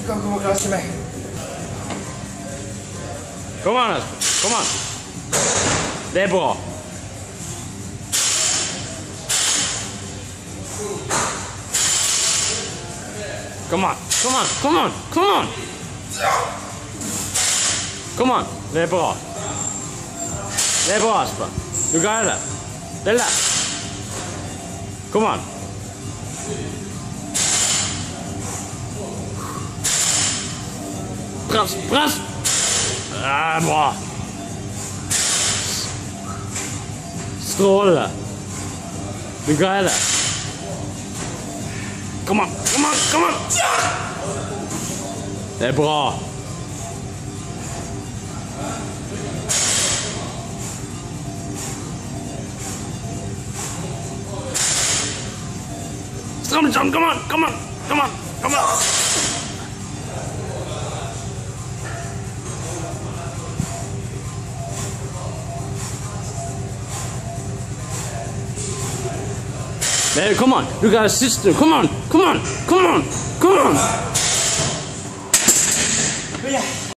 Du kan komme og klaske meg. Kom an, Espen. Kom an. Det er bra. Kom an. Kom an. Kom an. Kom an. Kom an. Det er bra. Det er bra, Espen. Du greier det. Det er lett. Kom an. Press, press! Det er bra. Strålende. Du greier det. Kom an, kom an, kom an! Det er bra. Stram litt sånn, kom an, kom an, kom an, kom an! Kom an, du kan ha siste, kom an, kom an, kom an, kom an!